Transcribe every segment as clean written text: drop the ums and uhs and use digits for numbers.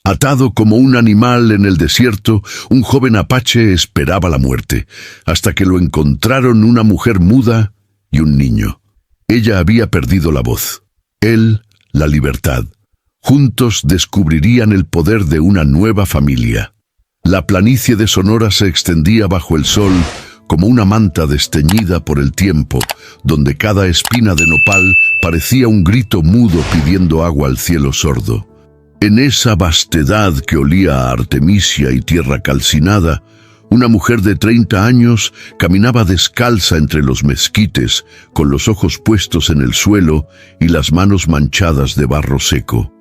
Atado como un animal en el desierto, un joven apache esperaba la muerte, hasta que lo encontraron una mujer muda y un niño. Ella había perdido la voz, él la libertad. Juntos descubrirían el poder de una nueva familia. La planicie de Sonora se extendía bajo el sol como una manta desteñida por el tiempo, donde cada espina de nopal parecía un grito mudo pidiendo agua al cielo sordo. En esa vastedad que olía a artemisia y tierra calcinada, una mujer de 30 años caminaba descalza entre los mezquites, con los ojos puestos en el suelo y las manos manchadas de barro seco.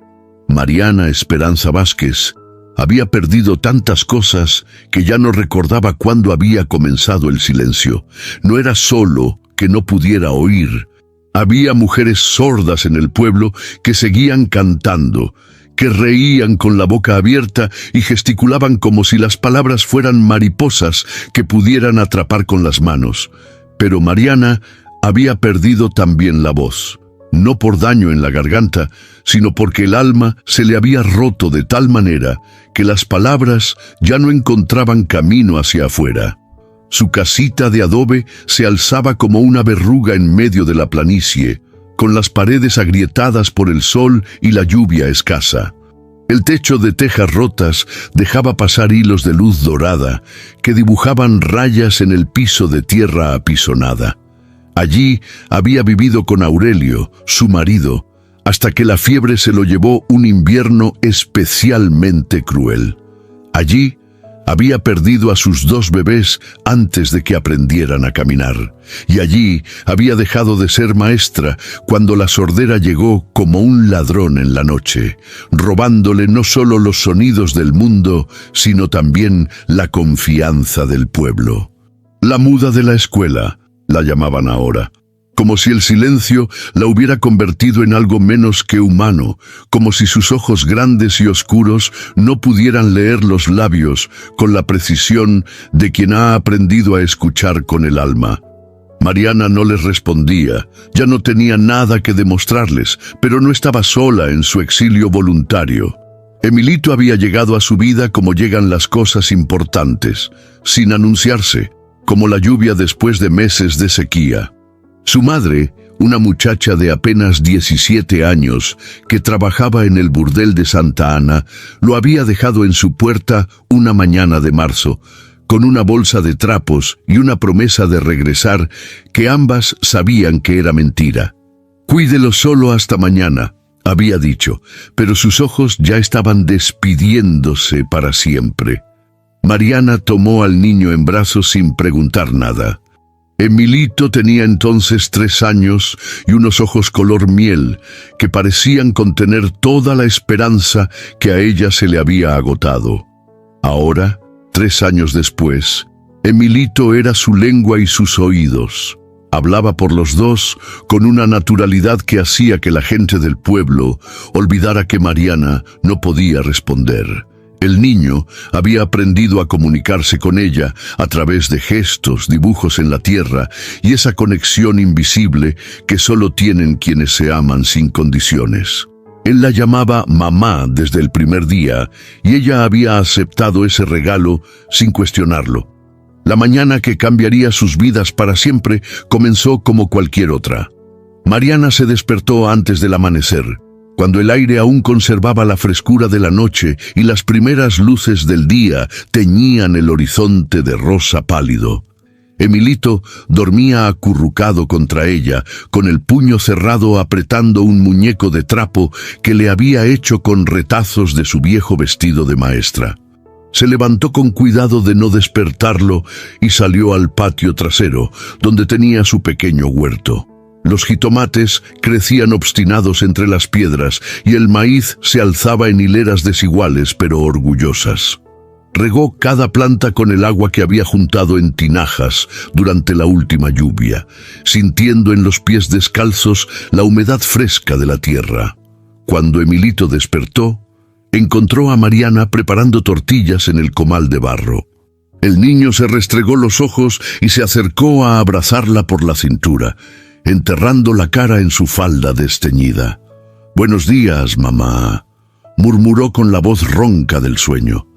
Mariana Esperanza Vázquez había perdido tantas cosas que ya no recordaba cuándo había comenzado el silencio. No era solo que no pudiera oír. Había mujeres sordas en el pueblo que seguían cantando, que reían con la boca abierta y gesticulaban como si las palabras fueran mariposas que pudieran atrapar con las manos. Pero Mariana había perdido también la voz. No por daño en la garganta, sino porque el alma se le había roto de tal manera que las palabras ya no encontraban camino hacia afuera. Su casita de adobe se alzaba como una verruga en medio de la planicie, con las paredes agrietadas por el sol y la lluvia escasa. El techo de tejas rotas dejaba pasar hilos de luz dorada que dibujaban rayas en el piso de tierra apisonada. Allí había vivido con Aurelio, su marido, hasta que la fiebre se lo llevó un invierno especialmente cruel. Allí había perdido a sus 2 bebés antes de que aprendieran a caminar. Y allí había dejado de ser maestra cuando la sordera llegó como un ladrón en la noche, robándole no solo los sonidos del mundo, sino también la confianza del pueblo. La muda de la escuela, la llamaban ahora, como si el silencio la hubiera convertido en algo menos que humano, como si sus ojos grandes y oscuros no pudieran leer los labios con la precisión de quien ha aprendido a escuchar con el alma. Mariana no les respondía, ya no tenía nada que demostrarles, pero no estaba sola en su exilio voluntario. Emilito había llegado a su vida como llegan las cosas importantes, sin anunciarse, como la lluvia después de meses de sequía. Su madre, una muchacha de apenas 17 años que trabajaba en el burdel de Santa Ana, lo había dejado en su puerta una mañana de marzo, con una bolsa de trapos y una promesa de regresar que ambas sabían que era mentira. «Cuídelo solo hasta mañana», había dicho, pero sus ojos ya estaban despidiéndose para siempre. Mariana tomó al niño en brazos sin preguntar nada. Emilito tenía entonces 3 años y unos ojos color miel que parecían contener toda la esperanza que a ella se le había agotado. Ahora, 3 años después, Emilito era su lengua y sus oídos. Hablaba por los dos con una naturalidad que hacía que la gente del pueblo olvidara que Mariana no podía responder. El niño había aprendido a comunicarse con ella a través de gestos, dibujos en la tierra y esa conexión invisible que solo tienen quienes se aman sin condiciones. Él la llamaba mamá desde el primer día y ella había aceptado ese regalo sin cuestionarlo. La mañana que cambiaría sus vidas para siempre comenzó como cualquier otra. Mariana se despertó antes del amanecer, cuando el aire aún conservaba la frescura de la noche y las primeras luces del día teñían el horizonte de rosa pálido. Emilito dormía acurrucado contra ella, con el puño cerrado apretando un muñeco de trapo que le había hecho con retazos de su viejo vestido de maestra. Se levantó con cuidado de no despertarlo y salió al patio trasero, donde tenía su pequeño huerto. Los jitomates crecían obstinados entre las piedras y el maíz se alzaba en hileras desiguales pero orgullosas. Regó cada planta con el agua que había juntado en tinajas durante la última lluvia, sintiendo en los pies descalzos la humedad fresca de la tierra. Cuando Emilito despertó, encontró a Mariana preparando tortillas en el comal de barro. El niño se restregó los ojos y se acercó a abrazarla por la cintura, enterrando la cara en su falda desteñida. «Buenos días, mamá», murmuró con la voz ronca del sueño.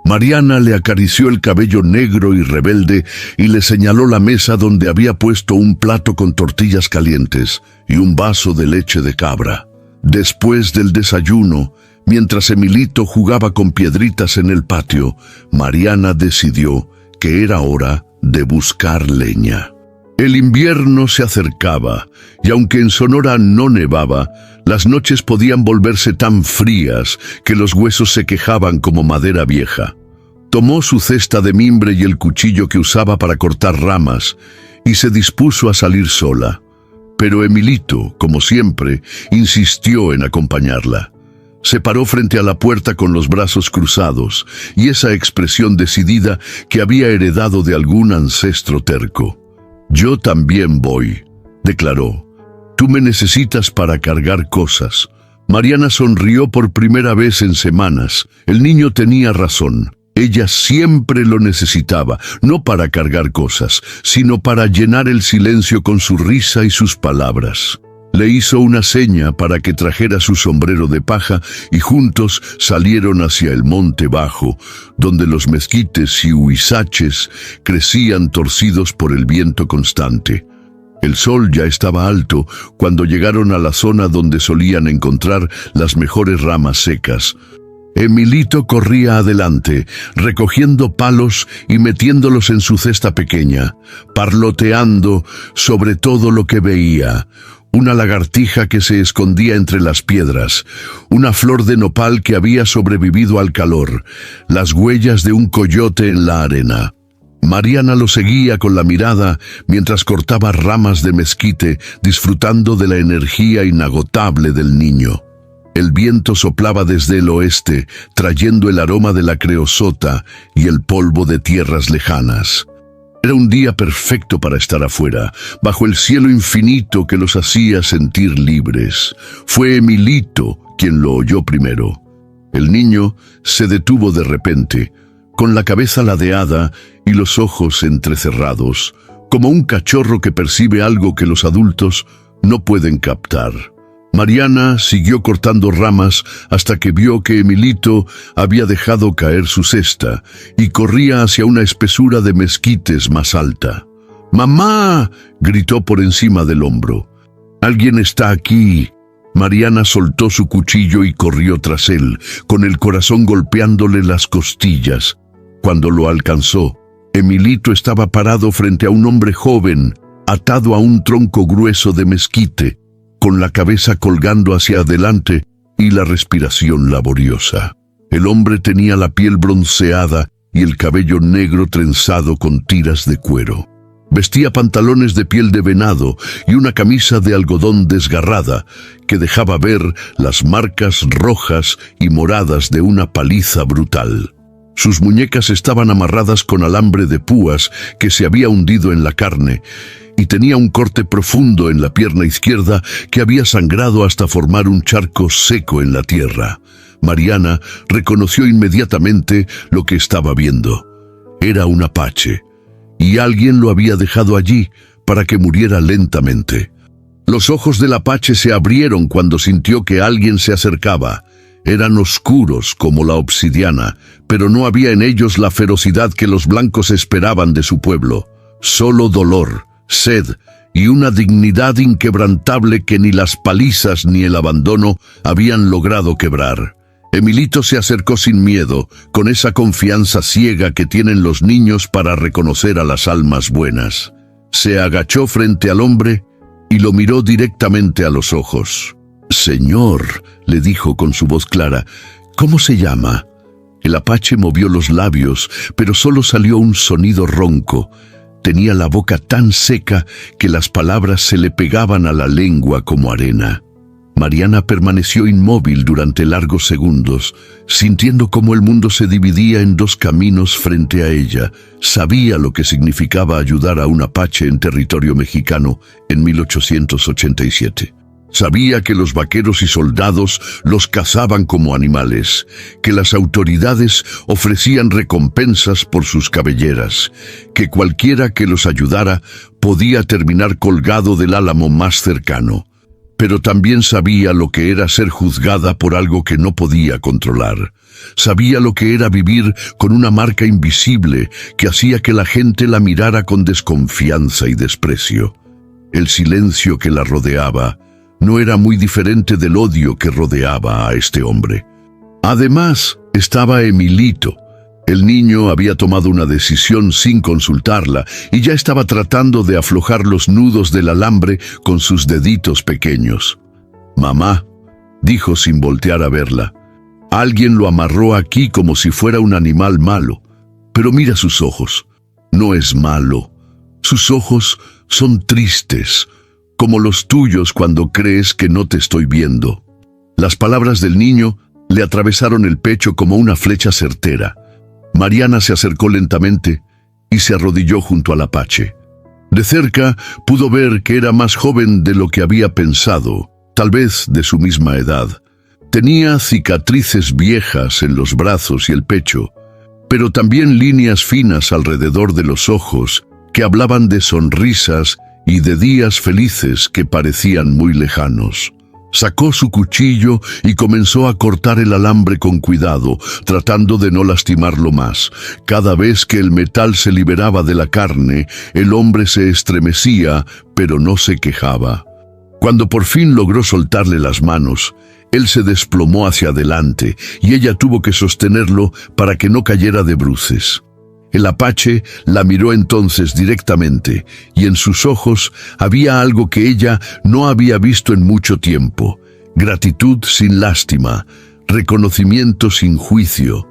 Mariana le acarició el cabello negro y rebelde y le señaló la mesa donde había puesto un plato con tortillas calientes y un vaso de leche de cabra. Después del desayuno, mientras Emilito jugaba con piedritas en el patio, Mariana decidió que era hora de buscar leña. El invierno se acercaba, y aunque en Sonora no nevaba, las noches podían volverse tan frías que los huesos se quejaban como madera vieja. Tomó su cesta de mimbre y el cuchillo que usaba para cortar ramas, y se dispuso a salir sola. Pero Emilito, como siempre, insistió en acompañarla. Se paró frente a la puerta con los brazos cruzados, y esa expresión decidida que había heredado de algún ancestro terco. «Yo también voy», declaró. «Tú me necesitas para cargar cosas». Mariana sonrió por primera vez en semanas. El niño tenía razón. Ella siempre lo necesitaba, no para cargar cosas, sino para llenar el silencio con su risa y sus palabras. Le hizo una seña para que trajera su sombrero de paja y juntos salieron hacia el monte bajo, donde los mezquites y huizaches crecían torcidos por el viento constante. El sol ya estaba alto cuando llegaron a la zona donde solían encontrar las mejores ramas secas. Emilito corría adelante, recogiendo palos y metiéndolos en su cesta pequeña, parloteando sobre todo lo que veía. Una lagartija que se escondía entre las piedras, una flor de nopal que había sobrevivido al calor, las huellas de un coyote en la arena. Mariana lo seguía con la mirada mientras cortaba ramas de mezquite, disfrutando de la energía inagotable del niño. El viento soplaba desde el oeste, trayendo el aroma de la creosota y el polvo de tierras lejanas. Era un día perfecto para estar afuera, bajo el cielo infinito que los hacía sentir libres. Fue Emilito quien lo oyó primero. El niño se detuvo de repente, con la cabeza ladeada y los ojos entrecerrados, como un cachorro que percibe algo que los adultos no pueden captar. Mariana siguió cortando ramas hasta que vio que Emilito había dejado caer su cesta y corría hacia una espesura de mezquites más alta. «¡Mamá!», gritó por encima del hombro. «¡Alguien está aquí!». Mariana soltó su cuchillo y corrió tras él, con el corazón golpeándole las costillas. Cuando lo alcanzó, Emilito estaba parado frente a un hombre joven, atado a un tronco grueso de mezquite, con la cabeza colgando hacia adelante y la respiración laboriosa. El hombre tenía la piel bronceada y el cabello negro trenzado con tiras de cuero. Vestía pantalones de piel de venado y una camisa de algodón desgarrada que dejaba ver las marcas rojas y moradas de una paliza brutal. Sus muñecas estaban amarradas con alambre de púas que se había hundido en la carne, y tenía un corte profundo en la pierna izquierda que había sangrado hasta formar un charco seco en la tierra. Mariana reconoció inmediatamente lo que estaba viendo. Era un apache, y alguien lo había dejado allí para que muriera lentamente. Los ojos del apache se abrieron cuando sintió que alguien se acercaba. Eran oscuros como la obsidiana, pero no había en ellos la ferocidad que los blancos esperaban de su pueblo. Solo dolor, sed y una dignidad inquebrantable que ni las palizas ni el abandono habían logrado quebrar. Emilito se acercó sin miedo, con esa confianza ciega que tienen los niños para reconocer a las almas buenas. Se agachó frente al hombre y lo miró directamente a los ojos. «Señor», le dijo con su voz clara, «¿cómo se llama?». El apache movió los labios, pero solo salió un sonido ronco. Tenía la boca tan seca que las palabras se le pegaban a la lengua como arena. Mariana permaneció inmóvil durante largos segundos, sintiendo cómo el mundo se dividía en dos caminos frente a ella. Sabía lo que significaba ayudar a un apache en territorio mexicano en 1887. Sabía que los vaqueros y soldados los cazaban como animales, que las autoridades ofrecían recompensas por sus cabelleras, que cualquiera que los ayudara podía terminar colgado del álamo más cercano. pero también sabía lo que era ser juzgada por algo que no podía controlar. Sabía lo que era vivir con una marca invisible que hacía que la gente la mirara con desconfianza y desprecio. El silencio que la rodeaba no era muy diferente del odio que rodeaba a este hombre. Además, estaba Emilito. El niño había tomado una decisión sin consultarla y ya estaba tratando de aflojar los nudos del alambre con sus deditos pequeños. «Mamá», dijo sin voltear a verla, «alguien lo amarró aquí como si fuera un animal malo. Pero mira sus ojos. No es malo. Sus ojos son tristes, como los tuyos cuando crees que no te estoy viendo». Las palabras del niño le atravesaron el pecho como una flecha certera. Mariana se acercó lentamente y se arrodilló junto al apache. De cerca pudo ver que era más joven de lo que había pensado, tal vez de su misma edad. Tenía cicatrices viejas en los brazos y el pecho, pero también líneas finas alrededor de los ojos que hablaban de sonrisas y de días felices que parecían muy lejanos. Sacó su cuchillo y comenzó a cortar el alambre con cuidado, tratando de no lastimarlo más. Cada vez que el metal se liberaba de la carne, el hombre se estremecía, pero no se quejaba. Cuando por fin logró soltarle las manos, él se desplomó hacia adelante y ella tuvo que sostenerlo para que no cayera de bruces. El apache la miró entonces directamente, y en sus ojos había algo que ella no había visto en mucho tiempo: gratitud sin lástima, reconocimiento sin juicio.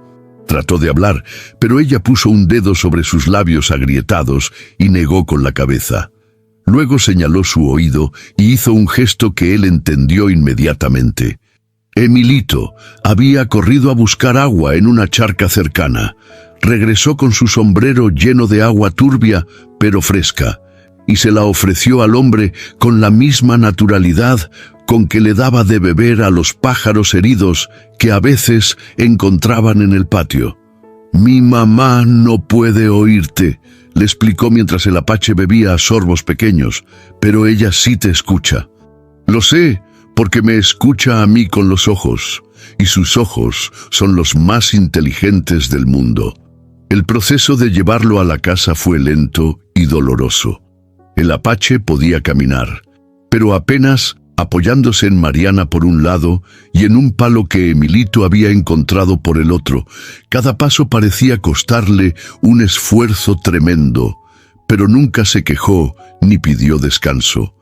Trató de hablar, pero ella puso un dedo sobre sus labios agrietados y negó con la cabeza. Luego señaló su oído y hizo un gesto que él entendió inmediatamente. Emilito había corrido a buscar agua en una charca cercana. Regresó con su sombrero lleno de agua turbia, pero fresca, y se la ofreció al hombre con la misma naturalidad con que le daba de beber a los pájaros heridos que a veces encontraban en el patio. «Mi mamá no puede oírte», le explicó mientras el apache bebía a sorbos pequeños, «pero ella sí te escucha». «Lo sé, porque me escucha a mí con los ojos, y sus ojos son los más inteligentes del mundo». El proceso de llevarlo a la casa fue lento y doloroso. El apache podía caminar, pero apenas apoyándose en Mariana por un lado y en un palo que Emilito había encontrado por el otro. Cada paso parecía costarle un esfuerzo tremendo, pero nunca se quejó ni pidió descanso.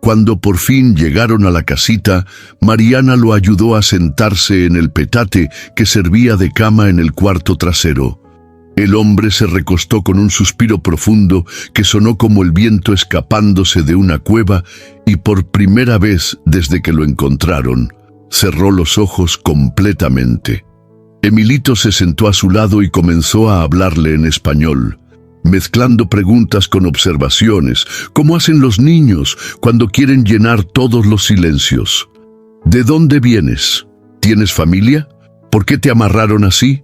Cuando por fin llegaron a la casita, Mariana lo ayudó a sentarse en el petate que servía de cama en el cuarto trasero. El hombre se recostó con un suspiro profundo que sonó como el viento escapándose de una cueva y por primera vez desde que lo encontraron, cerró los ojos completamente. Emilito se sentó a su lado y comenzó a hablarle en español, mezclando preguntas con observaciones, como hacen los niños cuando quieren llenar todos los silencios. ¿De dónde vienes? ¿Tienes familia? ¿Por qué te amarraron así?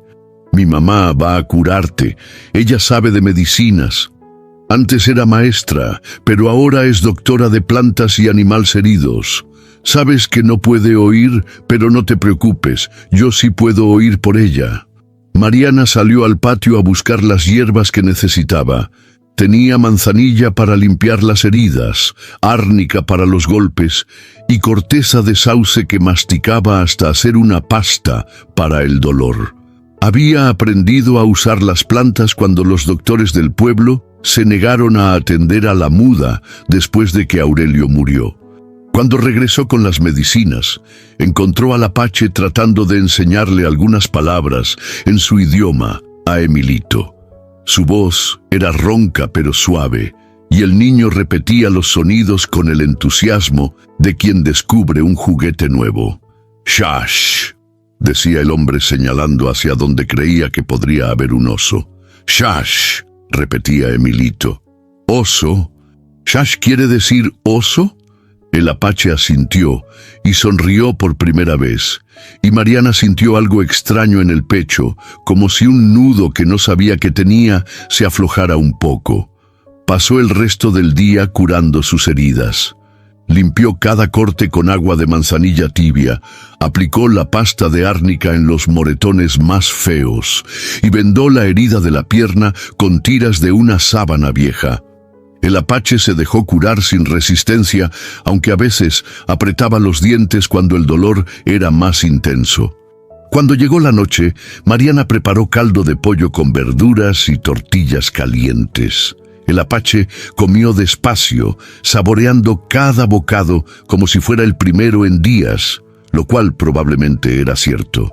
Mi mamá va a curarte. Ella sabe de medicinas. Antes era maestra, pero ahora es doctora de plantas y animales heridos. Sabes que no puede oír, pero no te preocupes, yo sí puedo oír por ella. Mariana salió al patio a buscar las hierbas que necesitaba. Tenía manzanilla para limpiar las heridas, árnica para los golpes y corteza de sauce que masticaba hasta hacer una pasta para el dolor. Había aprendido a usar las plantas cuando los doctores del pueblo se negaron a atender a la muda después de que Aurelio murió. Cuando regresó con las medicinas, encontró al apache tratando de enseñarle algunas palabras en su idioma a Emilito. Su voz era ronca pero suave, y el niño repetía los sonidos con el entusiasmo de quien descubre un juguete nuevo. «Shash», decía el hombre señalando hacia donde creía que podría haber un oso. «Shash», repetía Emilito. «¿Oso? ¿Shash quiere decir oso?» El apache asintió y sonrió por primera vez, y Mariana sintió algo extraño en el pecho, como si un nudo que no sabía que tenía se aflojara un poco. Pasó el resto del día curando sus heridas. Limpió cada corte con agua de manzanilla tibia, aplicó la pasta de árnica en los moretones más feos y vendó la herida de la pierna con tiras de una sábana vieja. El apache se dejó curar sin resistencia, aunque a veces apretaba los dientes cuando el dolor era más intenso. Cuando llegó la noche, Mariana preparó caldo de pollo con verduras y tortillas calientes. El apache comió despacio, saboreando cada bocado como si fuera el primero en días, lo cual probablemente era cierto.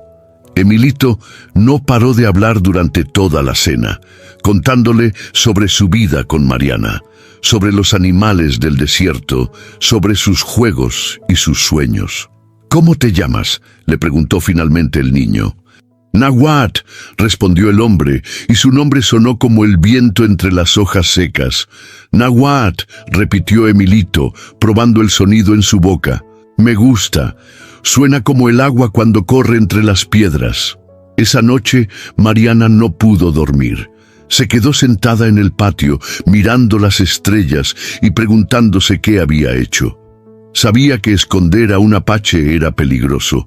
Emilito no paró de hablar durante toda la cena, contándole sobre su vida con Mariana, sobre los animales del desierto, sobre sus juegos y sus sueños. «¿Cómo te llamas?», le preguntó finalmente el niño. «Nahuatl», respondió el hombre, y su nombre sonó como el viento entre las hojas secas. «Nahuatl», repitió Emilito, probando el sonido en su boca. «Me gusta. Suena como el agua cuando corre entre las piedras». Esa noche, Mariana no pudo dormir. Se quedó sentada en el patio, mirando las estrellas y preguntándose qué había hecho. Sabía que esconder a un apache era peligroso,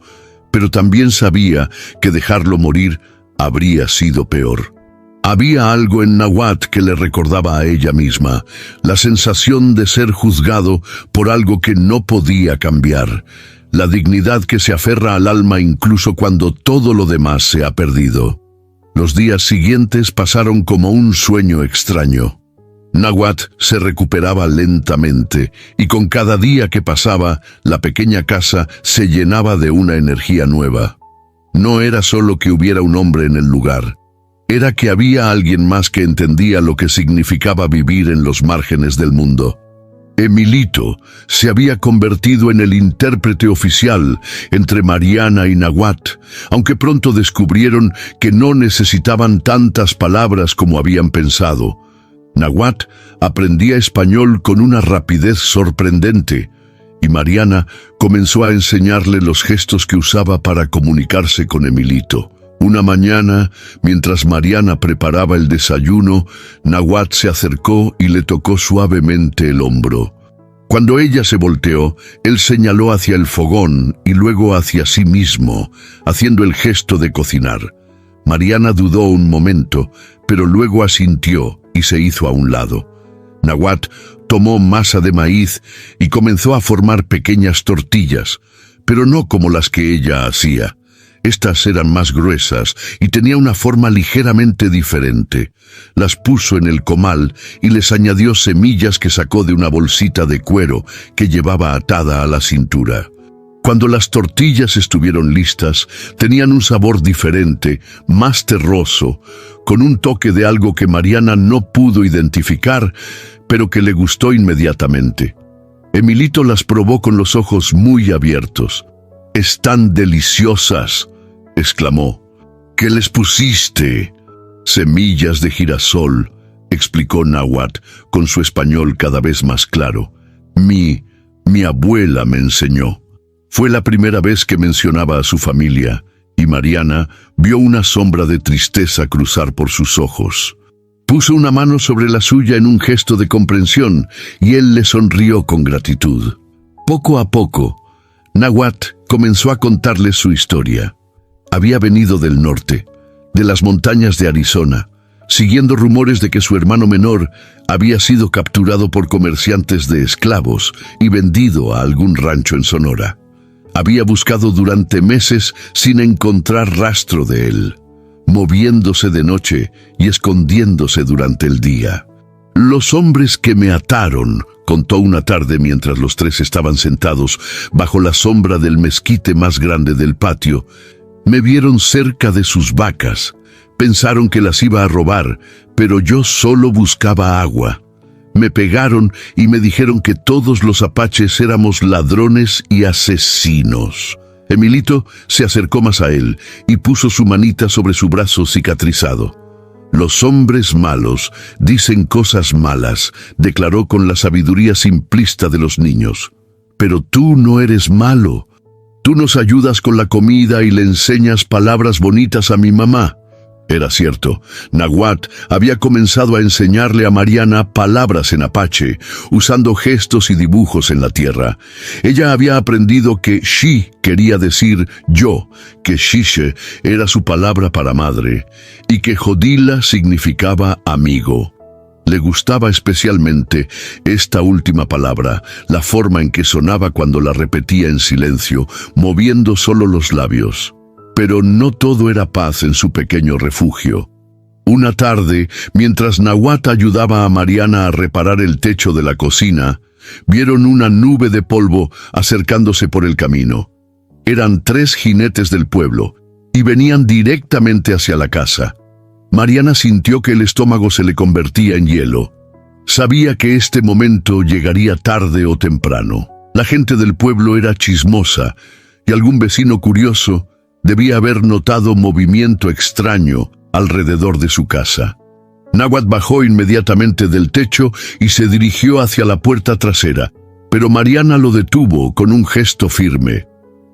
pero también sabía que dejarlo morir habría sido peor. Había algo en Nahuatl que le recordaba a ella misma, la sensación de ser juzgado por algo que no podía cambiar, la dignidad que se aferra al alma incluso cuando todo lo demás se ha perdido. Los días siguientes pasaron como un sueño extraño. Nahuatl se recuperaba lentamente, y con cada día que pasaba, la pequeña casa se llenaba de una energía nueva. No era solo que hubiera un hombre en el lugar, era que había alguien más que entendía lo que significaba vivir en los márgenes del mundo. Emilito se había convertido en el intérprete oficial entre Mariana y Nahuatl, aunque pronto descubrieron que no necesitaban tantas palabras como habían pensado. Nahuatl aprendía español con una rapidez sorprendente, y Mariana comenzó a enseñarle los gestos que usaba para comunicarse con Emilito. Una mañana, mientras Mariana preparaba el desayuno, Nahuatl se acercó y le tocó suavemente el hombro. Cuando ella se volteó, él señaló hacia el fogón y luego hacia sí mismo, haciendo el gesto de cocinar. Mariana dudó un momento, pero luego asintió y se hizo a un lado. Nahuatl tomó masa de maíz y comenzó a formar pequeñas tortillas, pero no como las que ella hacía. Estas eran más gruesas y tenía una forma ligeramente diferente. Las puso en el comal y les añadió semillas que sacó de una bolsita de cuero que llevaba atada a la cintura. Cuando las tortillas estuvieron listas, tenían un sabor diferente, más terroso, con un toque de algo que Mariana no pudo identificar, pero que le gustó inmediatamente. Emilito las probó con los ojos muy abiertos. «¡Están deliciosas!», exclamó. «¿Qué les pusiste?» «Semillas de girasol», explicó Nahuatl con su español cada vez más claro. Mi abuela me enseñó». Fue la primera vez que mencionaba a su familia, y Mariana vio una sombra de tristeza cruzar por sus ojos. Puso una mano sobre la suya en un gesto de comprensión, y él le sonrió con gratitud. Poco a poco, Nahuatl comenzó a contarles su historia. Había venido del norte, de las montañas de Arizona, siguiendo rumores de que su hermano menor había sido capturado por comerciantes de esclavos y vendido a algún rancho en Sonora. Había buscado durante meses sin encontrar rastro de él, moviéndose de noche y escondiéndose durante el día. «Los hombres que me ataron», contó una tarde mientras los tres estaban sentados bajo la sombra del mezquite más grande del patio, «me vieron cerca de sus vacas. Pensaron que las iba a robar, pero yo solo buscaba agua. Me pegaron y me dijeron que todos los apaches éramos ladrones y asesinos». Emilito se acercó más a él y puso su manita sobre su brazo cicatrizado. «Los hombres malos dicen cosas malas», declaró con la sabiduría simplista de los niños. «Pero tú no eres malo. Tú nos ayudas con la comida y le enseñas palabras bonitas a mi mamá». Era cierto, Nahuatl había comenzado a enseñarle a Mariana palabras en apache, usando gestos y dibujos en la tierra. Ella había aprendido que Shi quería decir yo, que Shishe era su palabra para madre, y que Jodila significaba amigo. Le gustaba especialmente esta última palabra, la forma en que sonaba cuando la repetía en silencio, moviendo solo los labios. Pero no todo era paz en su pequeño refugio. Una tarde, mientras Nahuatl ayudaba a Mariana a reparar el techo de la cocina, vieron una nube de polvo acercándose por el camino. Eran 3 jinetes del pueblo y venían directamente hacia la casa. Mariana sintió que el estómago se le convertía en hielo. Sabía que este momento llegaría tarde o temprano. La gente del pueblo era chismosa y algún vecino curioso debía haber notado movimiento extraño alrededor de su casa. Nahuatl bajó inmediatamente del techo y se dirigió hacia la puerta trasera, pero Mariana lo detuvo con un gesto firme.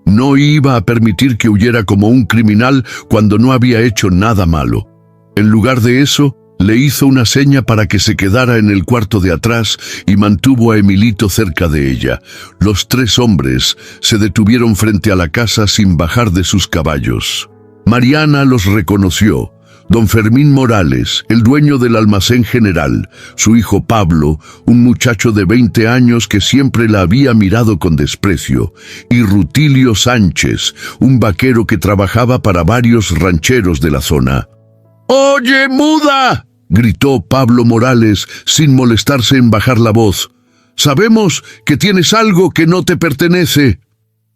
No iba a permitir que huyera como un criminal cuando no había hecho nada malo. En lugar de eso, le hizo una seña para que se quedara en el cuarto de atrás y mantuvo a Emilito cerca de ella. Los 3 hombres se detuvieron frente a la casa sin bajar de sus caballos. Mariana los reconoció. Don Fermín Morales, el dueño del almacén general, su hijo Pablo, un muchacho de 20 años que siempre la había mirado con desprecio, y Rutilio Sánchez, un vaquero que trabajaba para varios rancheros de la zona. «¡Oye, muda!», gritó Pablo Morales sin molestarse en bajar la voz. «Sabemos que tienes algo que no te pertenece».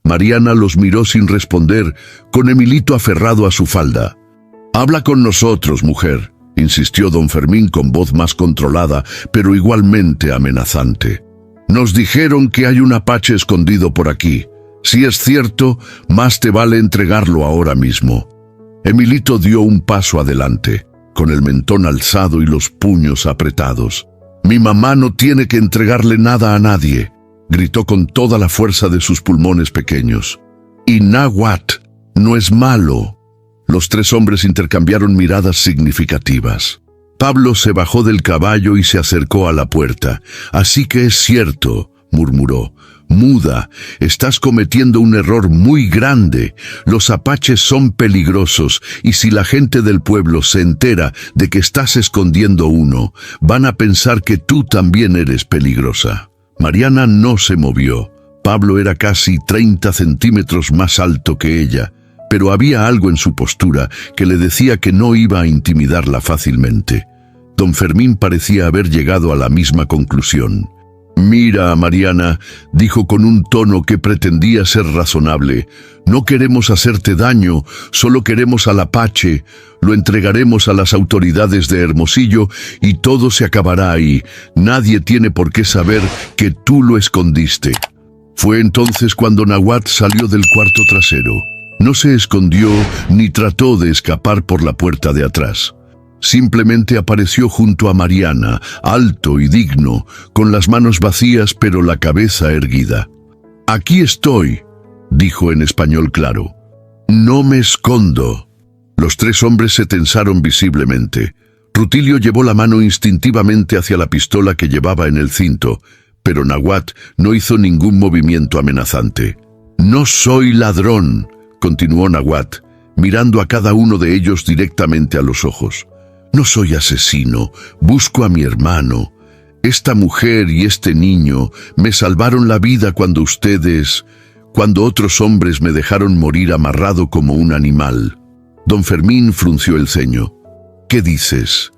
Mariana los miró sin responder, con Emilito aferrado a su falda. «Habla con nosotros, mujer», insistió don Fermín con voz más controlada, pero igualmente amenazante. «Nos dijeron que hay un apache escondido por aquí. Si es cierto, más te vale entregarlo ahora mismo». Emilito dio un paso adelante, con el mentón alzado y los puños apretados. «Mi mamá no tiene que entregarle nada a nadie», gritó con toda la fuerza de sus pulmones pequeños. «Y Nahuatl no es malo». Los 3 hombres intercambiaron miradas significativas. Pablo se bajó del caballo y se acercó a la puerta. «Así que es cierto», murmuró. «Muda, estás cometiendo un error muy grande. Los apaches son peligrosos y si la gente del pueblo se entera de que estás escondiendo uno, van a pensar que tú también eres peligrosa». Mariana no se movió. Pablo era casi 30 centímetros más alto que ella, pero había algo en su postura que le decía que no iba a intimidarla fácilmente. Don Fermín parecía haber llegado a la misma conclusión. «Mira, Mariana», dijo con un tono que pretendía ser razonable, «no queremos hacerte daño, solo queremos al apache, lo entregaremos a las autoridades de Hermosillo y todo se acabará ahí. Nadie tiene por qué saber que tú lo escondiste». Fue entonces cuando Nahuatl salió del cuarto trasero. No se escondió ni trató de escapar por la puerta de atrás. Simplemente apareció junto a Mariana, alto y digno, con las manos vacías pero la cabeza erguida. «Aquí estoy», dijo en español claro. «No me escondo». Los 3 hombres se tensaron visiblemente. Rutilio llevó la mano instintivamente hacia la pistola que llevaba en el cinto, pero Nahuatl no hizo ningún movimiento amenazante. «No soy ladrón», continuó Nahuatl, mirando a cada uno de ellos directamente a los ojos. «No soy asesino, busco a mi hermano. Esta mujer y este niño me salvaron la vida cuando otros hombres me dejaron morir amarrado como un animal». Don Fermín frunció el ceño. «¿Qué dices?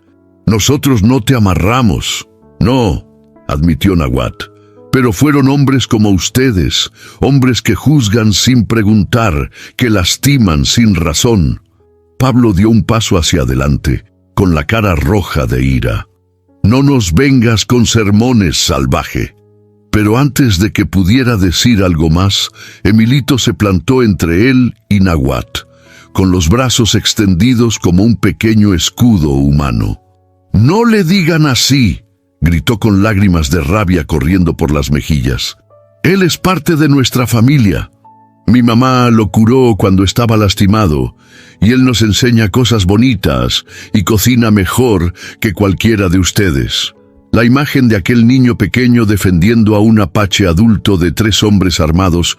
Nosotros no te amarramos». «No», admitió Nahuatl, «pero fueron hombres como ustedes, hombres que juzgan sin preguntar, que lastiman sin razón». Pablo dio un paso hacia adelante, con la cara roja de ira. «No nos vengas con sermones, salvaje». Pero antes de que pudiera decir algo más, Emilito se plantó entre él y Nahuatl, con los brazos extendidos como un pequeño escudo humano. «No le digan así», gritó con lágrimas de rabia corriendo por las mejillas. «Él es parte de nuestra familia». Mi mamá lo curó cuando estaba lastimado, y él nos enseña cosas bonitas y cocina mejor que cualquiera de ustedes. La imagen de aquel niño pequeño defendiendo a un apache adulto de 3 hombres armados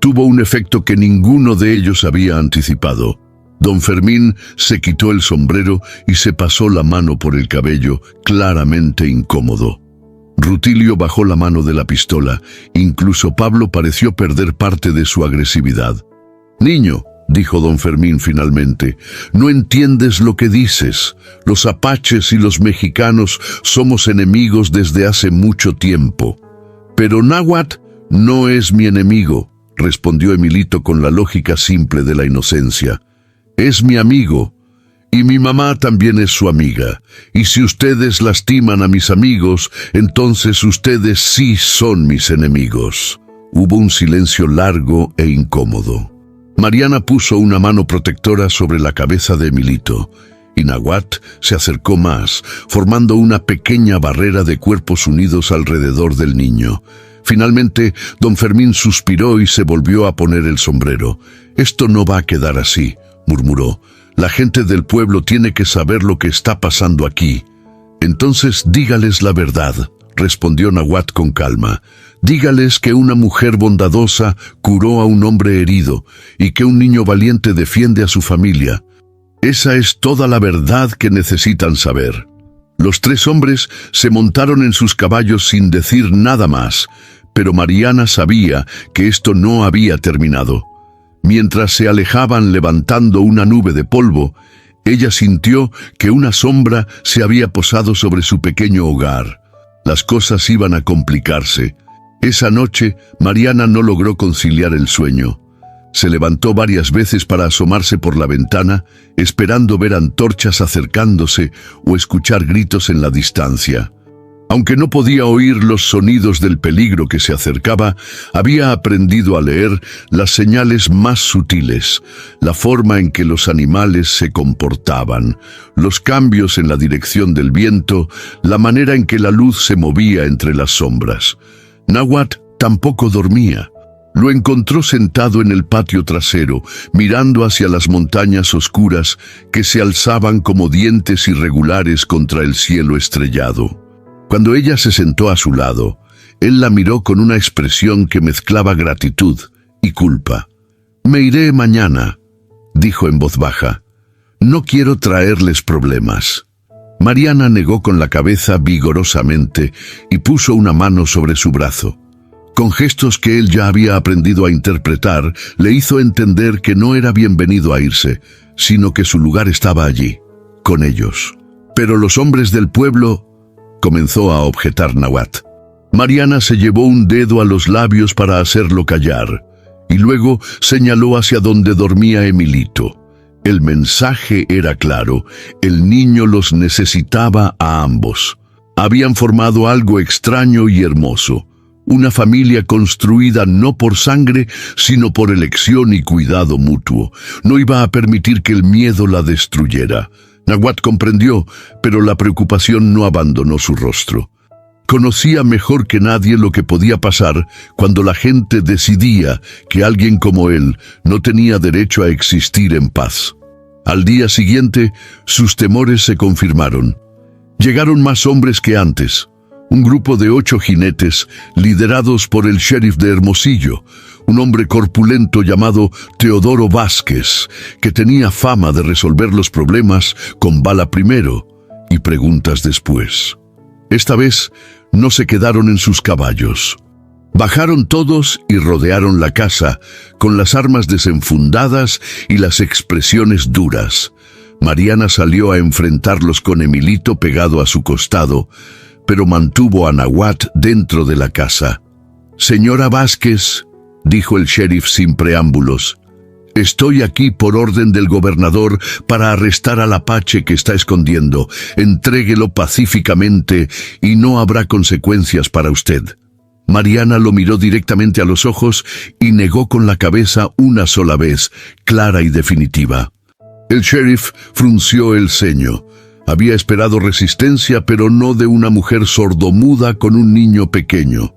tuvo un efecto que ninguno de ellos había anticipado. Don Fermín se quitó el sombrero y se pasó la mano por el cabello, claramente incómodo. Rutilio bajó la mano de la pistola. Incluso Pablo pareció perder parte de su agresividad. «Niño», dijo don Fermín finalmente, «no entiendes lo que dices. Los apaches y los mexicanos somos enemigos desde hace mucho tiempo». «Pero Náhuatl no es mi enemigo», respondió Emilito con la lógica simple de la inocencia. «Es mi amigo. Y mi mamá también es su amiga. Y si ustedes lastiman a mis amigos, entonces ustedes sí son mis enemigos». Hubo un silencio largo e incómodo. Mariana puso una mano protectora sobre la cabeza de Emilito, y Náhuatl se acercó más, formando una pequeña barrera de cuerpos unidos alrededor del niño. Finalmente, don Fermín suspiró y se volvió a poner el sombrero. «Esto no va a quedar así», murmuró. «La gente del pueblo tiene que saber lo que está pasando aquí». «Entonces dígales la verdad», respondió Náhuatl con calma. «Dígales que una mujer bondadosa curó a un hombre herido y que un niño valiente defiende a su familia. Esa es toda la verdad que necesitan saber». Los 3 hombres se montaron en sus caballos sin decir nada más, pero Mariana sabía que esto no había terminado. Mientras se alejaban levantando una nube de polvo, ella sintió que una sombra se había posado sobre su pequeño hogar. Las cosas iban a complicarse. Esa noche, Mariana no logró conciliar el sueño. Se levantó varias veces para asomarse por la ventana, esperando ver antorchas acercándose o escuchar gritos en la distancia. Aunque no podía oír los sonidos del peligro que se acercaba, había aprendido a leer las señales más sutiles, la forma en que los animales se comportaban, los cambios en la dirección del viento, la manera en que la luz se movía entre las sombras. Náhuatl tampoco dormía. Lo encontró sentado en el patio trasero, mirando hacia las montañas oscuras que se alzaban como dientes irregulares contra el cielo estrellado. Cuando ella se sentó a su lado, él la miró con una expresión que mezclaba gratitud y culpa. «Me iré mañana», dijo en voz baja. «No quiero traerles problemas». Mariana negó con la cabeza vigorosamente y puso una mano sobre su brazo. Con gestos que él ya había aprendido a interpretar, le hizo entender que no era bienvenido a irse, sino que su lugar estaba allí, con ellos. «Pero los hombres del pueblo», comenzó a objetar Náhuatl. Mariana se llevó un dedo a los labios para hacerlo callar, y luego señaló hacia donde dormía Emilito. El mensaje era claro: el niño los necesitaba a ambos. Habían formado algo extraño y hermoso, una familia construida no por sangre, sino por elección y cuidado mutuo. No iba a permitir que el miedo la destruyera. Náhuatl comprendió, pero la preocupación no abandonó su rostro. Conocía mejor que nadie lo que podía pasar cuando la gente decidía que alguien como él no tenía derecho a existir en paz. Al día siguiente, sus temores se confirmaron. Llegaron más hombres que antes. Un grupo de 8 jinetes, liderados por el sheriff de Hermosillo, un hombre corpulento llamado Teodoro Vázquez, que tenía fama de resolver los problemas con bala primero y preguntas después. Esta vez no se quedaron en sus caballos. Bajaron todos y rodearon la casa, con las armas desenfundadas y las expresiones duras. Mariana salió a enfrentarlos con Emilito pegado a su costado, pero mantuvo a Náhuatl dentro de la casa. «Señora Vázquez», dijo el sheriff sin preámbulos, «estoy aquí por orden del gobernador para arrestar al apache que está escondiendo. Entréguelo pacíficamente y no habrá consecuencias para usted». Mariana lo miró directamente a los ojos y negó con la cabeza una sola vez, clara y definitiva. El sheriff frunció el ceño. Había esperado resistencia, pero no de una mujer sordomuda con un niño pequeño.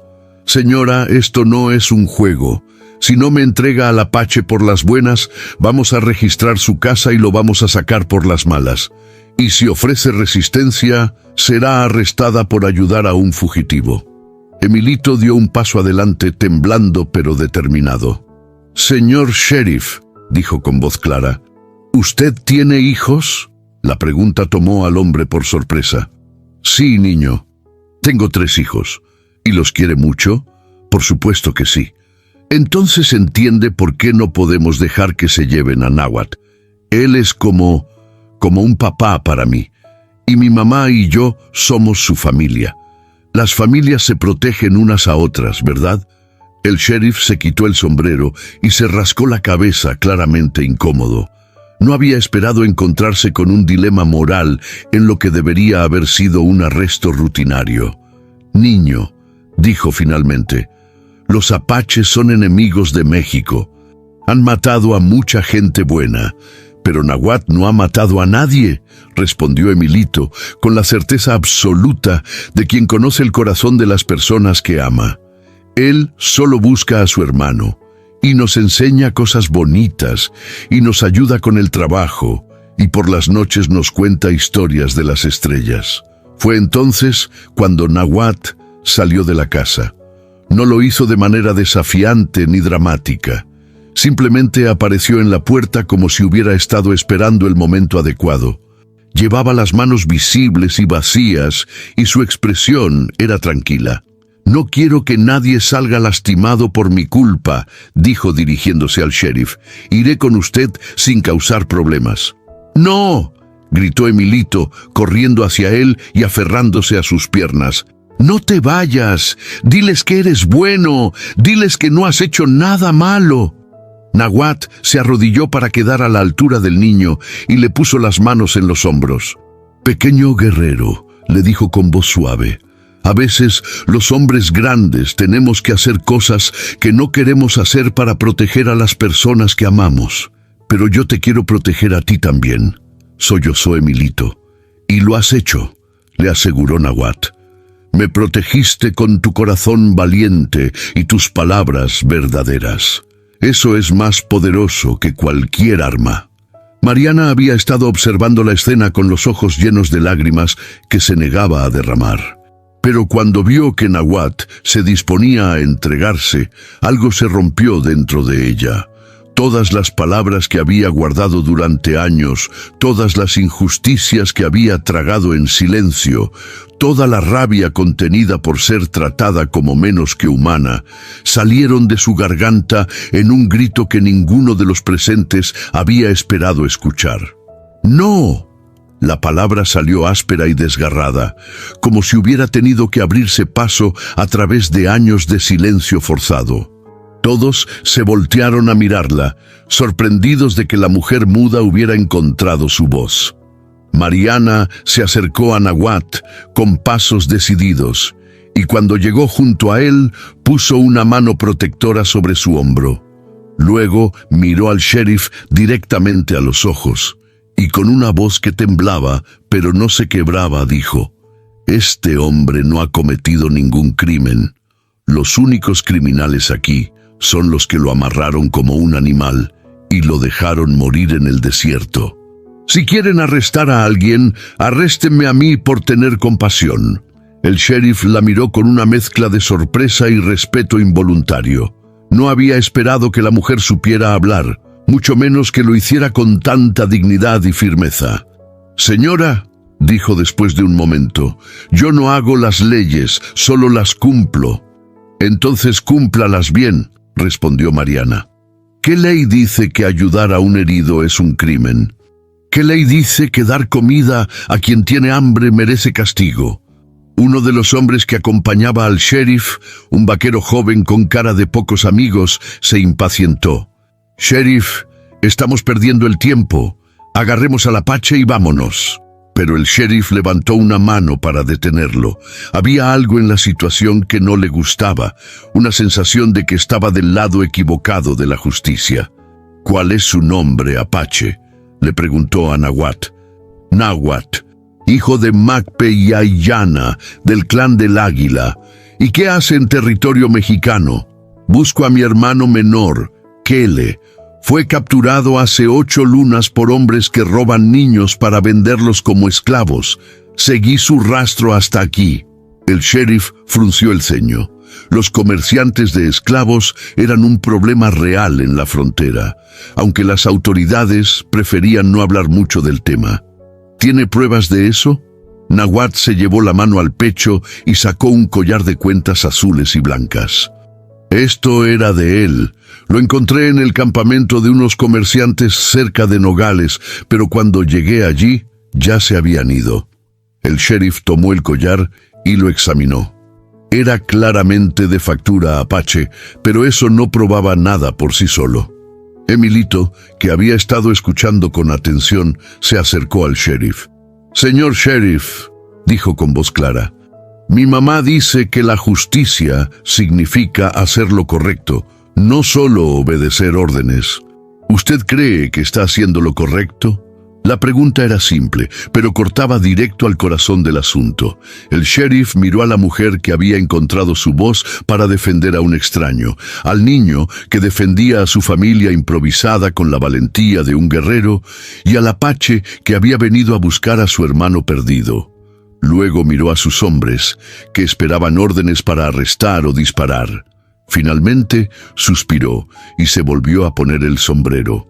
«Señora, esto no es un juego. Si no me entrega al apache por las buenas, vamos a registrar su casa y lo vamos a sacar por las malas. Y si ofrece resistencia, será arrestada por ayudar a un fugitivo. Emilito dio un paso adelante, temblando pero determinado. «Señor sheriff», dijo con voz clara, «¿usted tiene hijos?» La pregunta tomó al hombre por sorpresa. «Sí, niño. Tengo 3 hijos. ¿Y los quiere mucho?» «Por supuesto que sí». «Entonces entiende por qué no podemos dejar que se lleven a Nahuatl. Él es como un papá para mí. Y mi mamá y yo somos su familia. Las familias se protegen unas a otras, ¿verdad?» El sheriff se quitó el sombrero y se rascó la cabeza, claramente incómodo. No había esperado encontrarse con un dilema moral en lo que debería haber sido un arresto rutinario. «Niño», dijo finalmente, «los apaches son enemigos de México. Han matado a mucha gente buena, pero Nahuatl no ha matado a nadie», respondió Emilito, con la certeza absoluta de quien conoce el corazón de las personas que ama. «Él solo busca a su hermano, y nos enseña cosas bonitas, y nos ayuda con el trabajo, y por las noches nos cuenta historias de las estrellas». Fue entonces cuando Nahuatl salió de la casa. No lo hizo de manera desafiante ni dramática. Simplemente apareció en la puerta como si hubiera estado esperando el momento adecuado. Llevaba las manos visibles y vacías, y su expresión era tranquila. «No quiero que nadie salga lastimado por mi culpa», dijo dirigiéndose al sheriff. «Iré con usted sin causar problemas». «¡No!», gritó Emilito, corriendo hacia él y aferrándose a sus piernas. «No te vayas. Diles que eres bueno. Diles que no has hecho nada malo». Nahuatl se arrodilló para quedar a la altura del niño y le puso las manos en los hombros. «Pequeño guerrero», le dijo con voz suave, «a veces los hombres grandes tenemos que hacer cosas que no queremos hacer para proteger a las personas que amamos. Pero yo te quiero proteger a ti también», sollozó Emilito. «Y lo has hecho», le aseguró Nahuatl. «Me protegiste con tu corazón valiente y tus palabras verdaderas. Eso es más poderoso que cualquier arma». Mariana había estado observando la escena con los ojos llenos de lágrimas que se negaba a derramar. Pero cuando vio que Nahuatl se disponía a entregarse, algo se rompió dentro de ella. Todas las palabras que había guardado durante años, todas las injusticias que había tragado en silencio, toda la rabia contenida por ser tratada como menos que humana, salieron de su garganta en un grito que ninguno de los presentes había esperado escuchar. «¡No!». La palabra salió áspera y desgarrada, como si hubiera tenido que abrirse paso a través de años de silencio forzado. Todos se voltearon a mirarla, sorprendidos de que la mujer muda hubiera encontrado su voz. Mariana se acercó a Nahuatl con pasos decididos, y cuando llegó junto a él, puso una mano protectora sobre su hombro. Luego miró al sheriff directamente a los ojos, y con una voz que temblaba, pero no se quebraba, dijo: «Este hombre no ha cometido ningún crimen. Los únicos criminales aquí son los que lo amarraron como un animal y lo dejaron morir en el desierto. Si quieren arrestar a alguien, arréstenme a mí por tener compasión». El sheriff la miró con una mezcla de sorpresa y respeto involuntario. No había esperado que la mujer supiera hablar, mucho menos que lo hiciera con tanta dignidad y firmeza. «Señora», dijo después de un momento, «yo no hago las leyes, solo las cumplo». «Entonces cúmplalas bien», respondió Mariana. «¿Qué ley dice que ayudar a un herido es un crimen? ¿Qué ley dice que dar comida a quien tiene hambre merece castigo?» Uno de los hombres que acompañaba al sheriff, un vaquero joven con cara de pocos amigos, se impacientó. «Sheriff, estamos perdiendo el tiempo. Agarremos al apache y vámonos». Pero el sheriff levantó una mano para detenerlo. Había algo en la situación que no le gustaba, una sensación de que estaba del lado equivocado de la justicia. «¿Cuál es su nombre, apache?», le preguntó a Nahuatl. «Nahuatl, hijo de Macpe y Ayana, del clan del Águila. ¿Y qué hace en territorio mexicano?». Busco a mi hermano menor, Kele. Fue capturado hace 8 lunas por hombres que roban niños para venderlos como esclavos. Seguí su rastro hasta aquí». El sheriff frunció el ceño. Los comerciantes de esclavos eran un problema real en la frontera, aunque las autoridades preferían no hablar mucho del tema. ¿Tiene pruebas de eso? Nahuatl se llevó la mano al pecho y sacó un collar de cuentas azules y blancas. Esto era de él. Lo encontré en el campamento de unos comerciantes cerca de Nogales, pero cuando llegué allí, ya se habían ido. El sheriff tomó el collar y lo examinó. Era claramente de factura apache, pero eso no probaba nada por sí solo. Emilito, que había estado escuchando con atención, se acercó al sheriff. «Señor sheriff», dijo con voz clara, «mi mamá dice que la justicia significa hacer lo correcto, no solo obedecer órdenes. ¿Usted cree que está haciendo lo correcto?» La pregunta era simple, pero cortaba directo al corazón del asunto. El sheriff miró a la mujer que había encontrado su voz para defender a un extraño, al niño que defendía a su familia improvisada con la valentía de un guerrero, y al apache que había venido a buscar a su hermano perdido. Luego miró a sus hombres, que esperaban órdenes para arrestar o disparar. Finalmente suspiró y se volvió a poner el sombrero.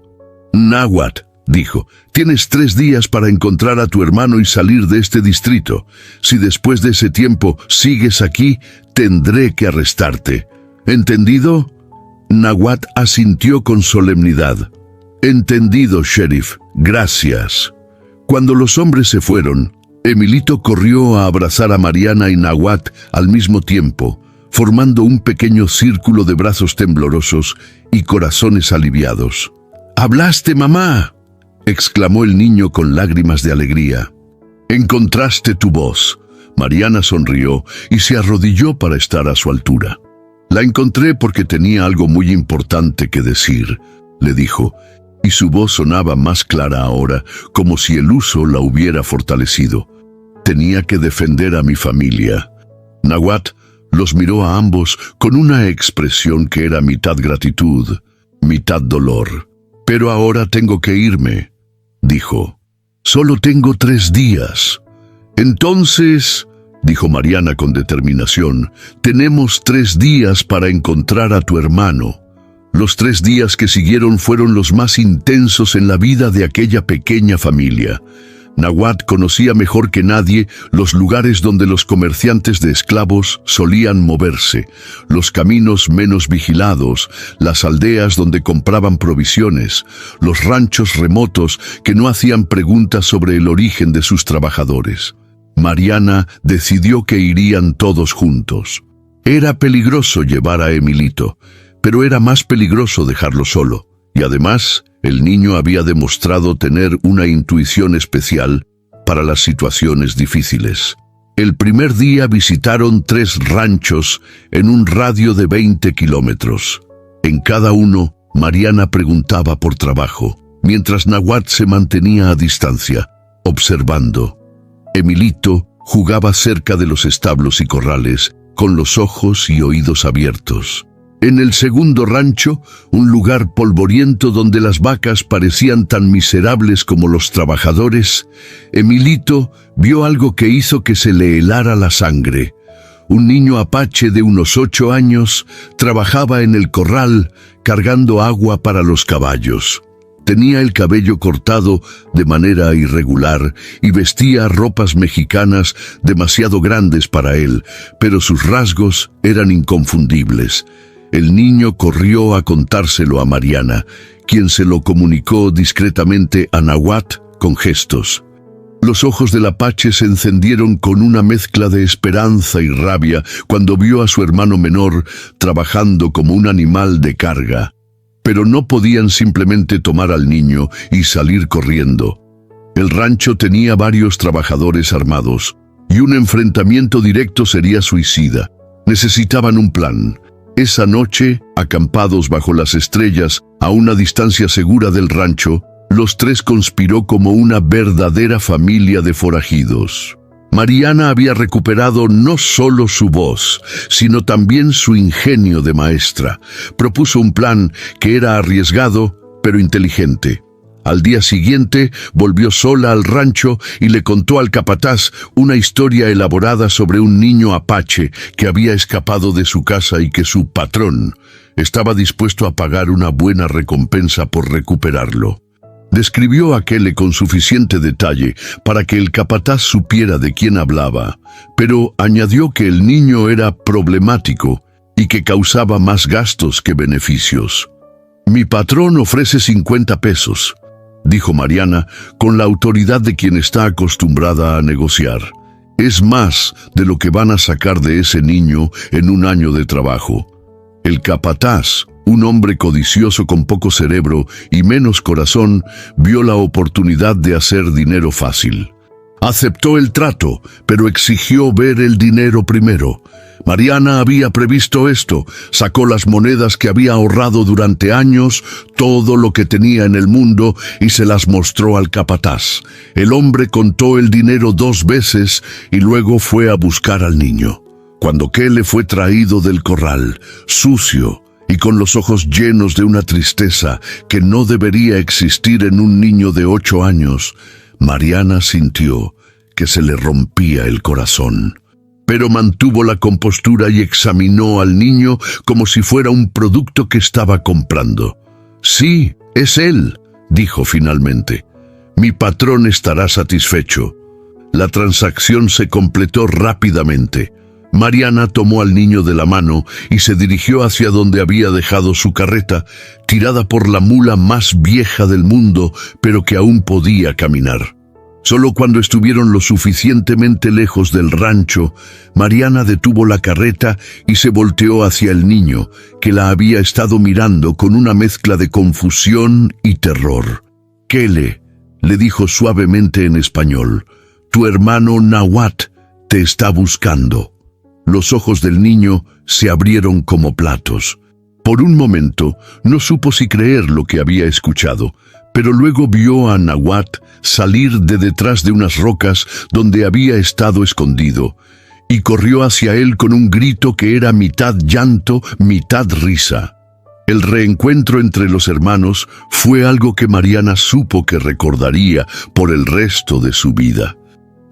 «Nahuatl», dijo, «tienes 3 días para encontrar a tu hermano y salir de este distrito. Si después de ese tiempo sigues aquí, tendré que arrestarte. ¿Entendido?» Nahuatl asintió con solemnidad. «Entendido, sheriff. Gracias». Cuando los hombres se fueron, Emilito corrió a abrazar a Mariana y Nahuatl al mismo tiempo, formando un pequeño círculo de brazos temblorosos y corazones aliviados. «¿Hablaste, mamá?», exclamó el niño con lágrimas de alegría. «Encontraste tu voz». Mariana sonrió y se arrodilló para estar a su altura. «La encontré porque tenía algo muy importante que decir», le dijo, y su voz sonaba más clara ahora, como si el uso la hubiera fortalecido. «Tenía que defender a mi familia». Nahuatl los miró a ambos con una expresión que era mitad gratitud, mitad dolor. «Pero ahora tengo que irme», dijo. «Solo tengo 3 días». «Entonces», dijo Mariana con determinación, «tenemos 3 días para encontrar a tu hermano». Los 3 días que siguieron fueron los más intensos en la vida de aquella pequeña familia. Nahuatl conocía mejor que nadie los lugares donde los comerciantes de esclavos solían moverse, los caminos menos vigilados, las aldeas donde compraban provisiones, los ranchos remotos que no hacían preguntas sobre el origen de sus trabajadores. Mariana decidió que irían todos juntos. Era peligroso llevar a Emilito, pero era más peligroso dejarlo solo. Y además, el niño había demostrado tener una intuición especial para las situaciones difíciles. El primer día visitaron 3 ranchos en un radio de 20 kilómetros. En cada uno, Mariana preguntaba por trabajo, mientras Nahuatl se mantenía a distancia, observando. Emilito jugaba cerca de los establos y corrales, con los ojos y oídos abiertos. En el segundo rancho, un lugar polvoriento donde las vacas parecían tan miserables como los trabajadores, Emilito vio algo que hizo que se le helara la sangre. Un niño apache de unos 8 años trabajaba en el corral cargando agua para los caballos. Tenía el cabello cortado de manera irregular y vestía ropas mexicanas demasiado grandes para él, pero sus rasgos eran inconfundibles. El niño corrió a contárselo a Mariana, quien se lo comunicó discretamente a Nahuatl con gestos. Los ojos del apache se encendieron con una mezcla de esperanza y rabia cuando vio a su hermano menor trabajando como un animal de carga. Pero no podían simplemente tomar al niño y salir corriendo. El rancho tenía varios trabajadores armados, y un enfrentamiento directo sería suicida. Necesitaban un plan. Esa noche, acampados bajo las estrellas, a una distancia segura del rancho, los 3 conspiró como una verdadera familia de forajidos. Mariana había recuperado no solo su voz, sino también su ingenio de maestra. Propuso un plan que era arriesgado, pero inteligente. Al día siguiente volvió sola al rancho y le contó al capataz una historia elaborada sobre un niño apache que había escapado de su casa y que su patrón estaba dispuesto a pagar una buena recompensa por recuperarlo. Describió a Kele con suficiente detalle para que el capataz supiera de quién hablaba, pero añadió que el niño era problemático y que causaba más gastos que beneficios. «Mi patrón ofrece 50 pesos», dijo Mariana con la autoridad de quien está acostumbrada a negociar. «Es más de lo que van a sacar de ese niño en un año de trabajo». El capataz, un hombre codicioso con poco cerebro y menos corazón, vio la oportunidad de hacer dinero fácil. Aceptó el trato, pero exigió ver el dinero primero. Mariana había previsto esto, sacó las monedas que había ahorrado durante años, todo lo que tenía en el mundo, y se las mostró al capataz. El hombre contó el dinero 2 veces y luego fue a buscar al niño. Cuando Kele fue traído del corral, sucio y con los ojos llenos de una tristeza que no debería existir en un niño de 8 años, Mariana sintió que se le rompía el corazón. Pero mantuvo la compostura y examinó al niño como si fuera un producto que estaba comprando. «Sí, es él», dijo finalmente. «Mi patrón estará satisfecho». La transacción se completó rápidamente. Mariana tomó al niño de la mano y se dirigió hacia donde había dejado su carreta, tirada por la mula más vieja del mundo, pero que aún podía caminar. Solo cuando estuvieron lo suficientemente lejos del rancho, Mariana detuvo la carreta y se volteó hacia el niño, que la había estado mirando con una mezcla de confusión y terror. «Kele», le dijo suavemente en español, «tu hermano Nahuat te está buscando». Los ojos del niño se abrieron como platos. Por un momento no supo si creer lo que había escuchado, pero luego vio a Nahuat salir de detrás de unas rocas donde había estado escondido, y corrió hacia él con un grito que era mitad llanto, mitad risa. El reencuentro entre los hermanos fue algo que Mariana supo que recordaría por el resto de su vida.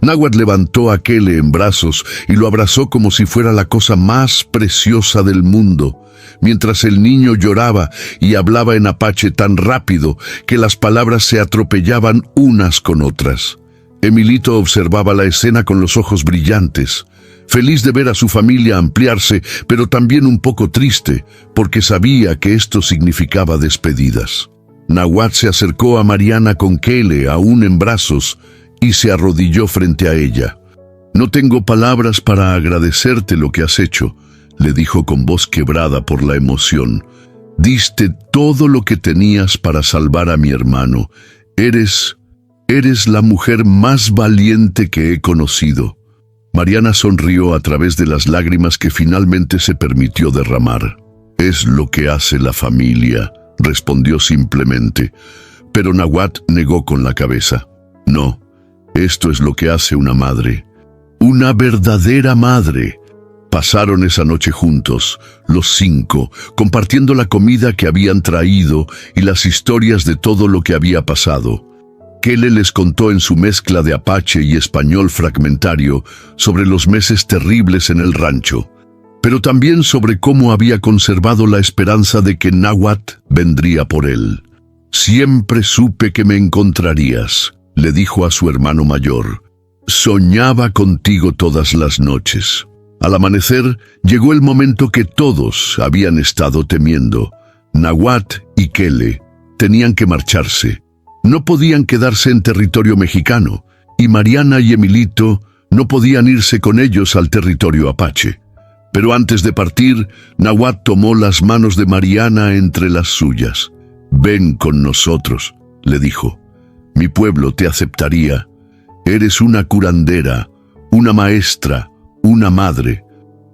Nahuat levantó a Kele en brazos y lo abrazó como si fuera la cosa más preciosa del mundo, mientras el niño lloraba y hablaba en apache tan rápido que las palabras se atropellaban unas con otras. Emilito observaba la escena con los ojos brillantes, feliz de ver a su familia ampliarse, pero también un poco triste, porque sabía que esto significaba despedidas. Nahuat se acercó a Mariana con Kele aún en brazos, y se arrodilló frente a ella. «No tengo palabras para agradecerte lo que has hecho», le dijo con voz quebrada por la emoción. «Diste todo lo que tenías para salvar a mi hermano. Eres la mujer más valiente que he conocido». Mariana sonrió a través de las lágrimas que finalmente se permitió derramar. «Es lo que hace la familia», respondió simplemente, pero Nahuat negó con la cabeza. «No. Esto es lo que hace una madre, una verdadera madre». Pasaron esa noche juntos, los 5, compartiendo la comida que habían traído y las historias de todo lo que había pasado. Kele les contó en su mezcla de apache y español fragmentario sobre los meses terribles en el rancho, pero también sobre cómo había conservado la esperanza de que Nahuat vendría por él. «Siempre supe que me encontrarías», le dijo a su hermano mayor. «Soñaba contigo todas las noches». Al amanecer, llegó el momento que todos habían estado temiendo. Nahuat y Kele tenían que marcharse. No podían quedarse en territorio mexicano, y Mariana y Emilito no podían irse con ellos al territorio apache. Pero antes de partir, Nahuat tomó las manos de Mariana entre las suyas. «Ven con nosotros», le dijo. «Mi pueblo te aceptaría. Eres una curandera, una maestra, una madre.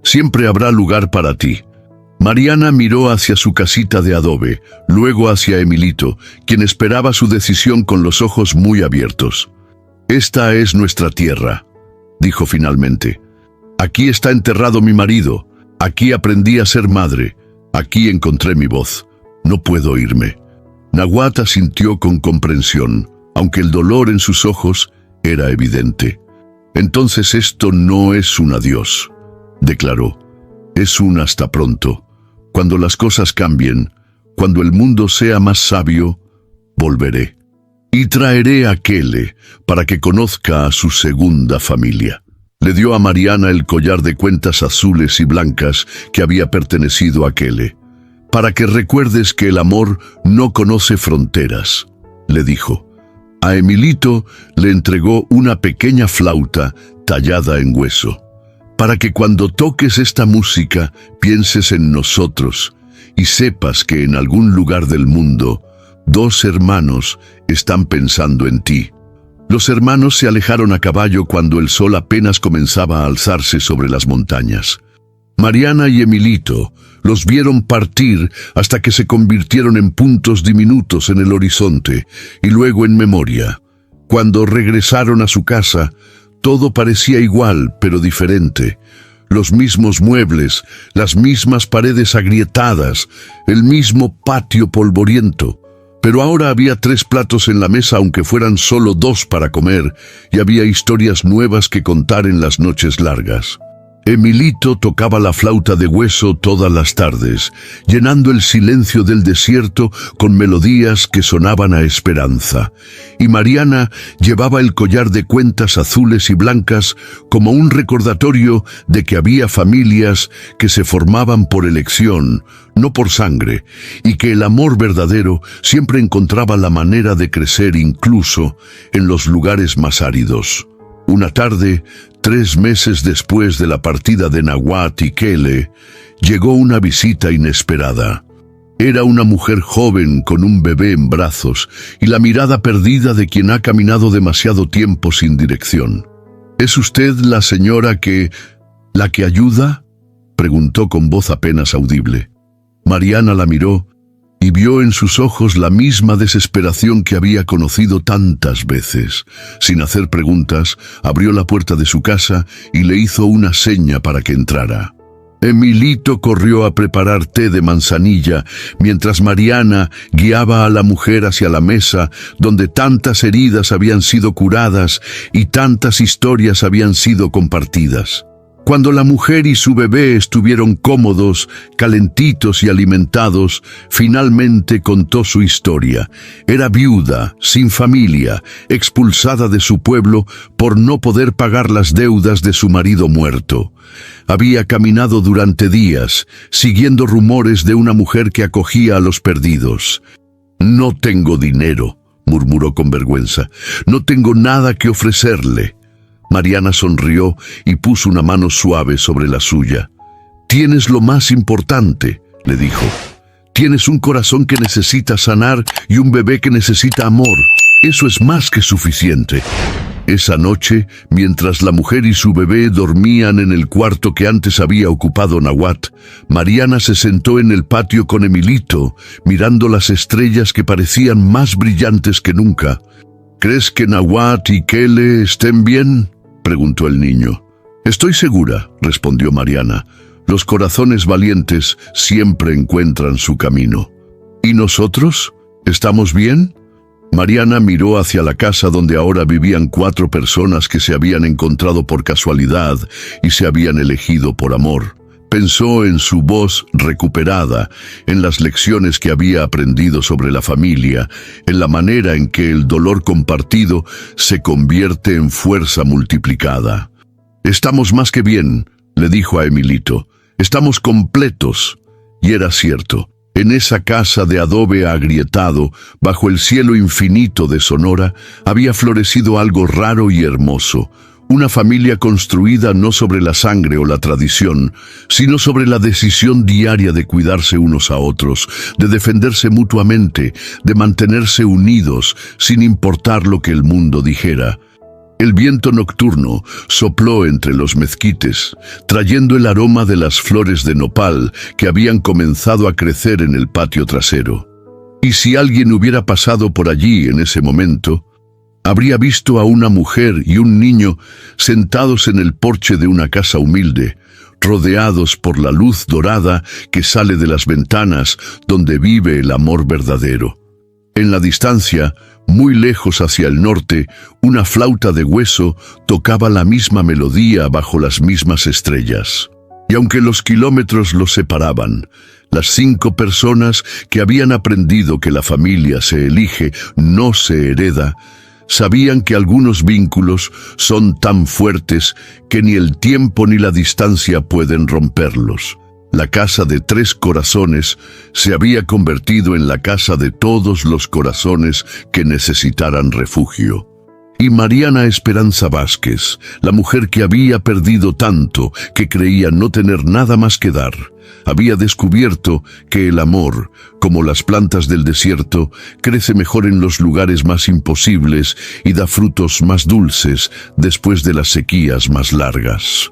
Siempre habrá lugar para ti». Mariana miró hacia su casita de adobe, luego hacia Emilito, quien esperaba su decisión con los ojos muy abiertos. «Esta es nuestra tierra. dijo finalmente. Aquí está enterrado mi marido. Aquí aprendí a ser madre. Aquí encontré mi voz. No puedo irme. Nahuatl asintió con comprensión, aunque el dolor en sus ojos era evidente. Entonces esto no es un adiós, declaró. Es un hasta pronto. Cuando las cosas cambien, cuando el mundo sea más sabio, volveré. Y traeré a Kele para que conozca a su segunda familia. Le dio a Mariana el collar de cuentas azules y blancas que había pertenecido a Kele. Para que recuerdes que el amor no conoce fronteras, le dijo. A Emilito le entregó una pequeña flauta tallada en hueso. Para que cuando toques esta música pienses en nosotros y sepas que en algún lugar del mundo 2 hermanos están pensando en ti. Los hermanos se alejaron a caballo cuando el sol apenas comenzaba a alzarse sobre las montañas. Mariana y Emilito los vieron partir hasta que se convirtieron en puntos diminutos en el horizonte y luego en memoria. Cuando regresaron a su casa, todo parecía igual pero diferente. Los mismos muebles, las mismas paredes agrietadas, el mismo patio polvoriento. Pero ahora había 3 platos en la mesa, aunque fueran solo 2 para comer, y había historias nuevas que contar en las noches largas. Emilito tocaba la flauta de hueso todas las tardes, llenando el silencio del desierto con melodías que sonaban a esperanza. Y Mariana llevaba el collar de cuentas azules y blancas como un recordatorio de que había familias que se formaban por elección, no por sangre, y que el amor verdadero siempre encontraba la manera de crecer incluso en los lugares más áridos. Una tarde, 3 meses después de la partida de Nahuatl y Kele, llegó una visita inesperada. Era una mujer joven con un bebé en brazos y la mirada perdida de quien ha caminado demasiado tiempo sin dirección. ¿Es usted la señora la que ayuda?, preguntó con voz apenas audible. Mariana la miró y vio en sus ojos la misma desesperación que había conocido tantas veces. Sin hacer preguntas, abrió la puerta de su casa y le hizo una seña para que entrara. Emilito corrió a preparar té de manzanilla, mientras Mariana guiaba a la mujer hacia la mesa donde tantas heridas habían sido curadas y tantas historias habían sido compartidas. Cuando la mujer y su bebé estuvieron cómodos, calentitos y alimentados, finalmente contó su historia. Era viuda, sin familia, expulsada de su pueblo por no poder pagar las deudas de su marido muerto. Había caminado durante días, siguiendo rumores de una mujer que acogía a los perdidos. «No tengo dinero», murmuró con vergüenza. «No tengo nada que ofrecerle». Mariana sonrió y puso una mano suave sobre la suya. «Tienes lo más importante», le dijo. «Tienes un corazón que necesita sanar y un bebé que necesita amor. Eso es más que suficiente». Esa noche, mientras la mujer y su bebé dormían en el cuarto que antes había ocupado Nahuatl, Mariana se sentó en el patio con Emilito, mirando las estrellas que parecían más brillantes que nunca. «¿Crees que Nahuatl y Kele estén bien?», preguntó el niño. «Estoy segura», respondió Mariana. «Los corazones valientes siempre encuentran su camino». «¿Y nosotros? ¿Estamos bien?». Mariana miró hacia la casa donde ahora vivían 4 personas que se habían encontrado por casualidad y se habían elegido por amor. Pensó en su voz recuperada, en las lecciones que había aprendido sobre la familia, en la manera en que el dolor compartido se convierte en fuerza multiplicada. «Estamos más que bien», le dijo a Emilito. «Estamos completos». Y era cierto. En esa casa de adobe agrietado, bajo el cielo infinito de Sonora, había florecido algo raro y hermoso. Una familia construida no sobre la sangre o la tradición, sino sobre la decisión diaria de cuidarse unos a otros, de defenderse mutuamente, de mantenerse unidos, sin importar lo que el mundo dijera. El viento nocturno sopló entre los mezquites, trayendo el aroma de las flores de nopal que habían comenzado a crecer en el patio trasero. Y si alguien hubiera pasado por allí en ese momento, Habría visto a una mujer y un niño sentados en el porche de una casa humilde, rodeados por la luz dorada que sale de las ventanas donde vive el amor verdadero. En la distancia, muy lejos hacia el norte, una flauta de hueso tocaba la misma melodía bajo las mismas estrellas. Y aunque los kilómetros los separaban, las 5 personas que habían aprendido que la familia se elige, no se hereda, sabían que algunos vínculos son tan fuertes que ni el tiempo ni la distancia pueden romperlos. La casa de 3 corazones se había convertido en la casa de todos los corazones que necesitaran refugio. Y Mariana Esperanza Vázquez, la mujer que había perdido tanto, que creía no tener nada más que dar, había descubierto que el amor, como las plantas del desierto, crece mejor en los lugares más imposibles y da frutos más dulces después de las sequías más largas.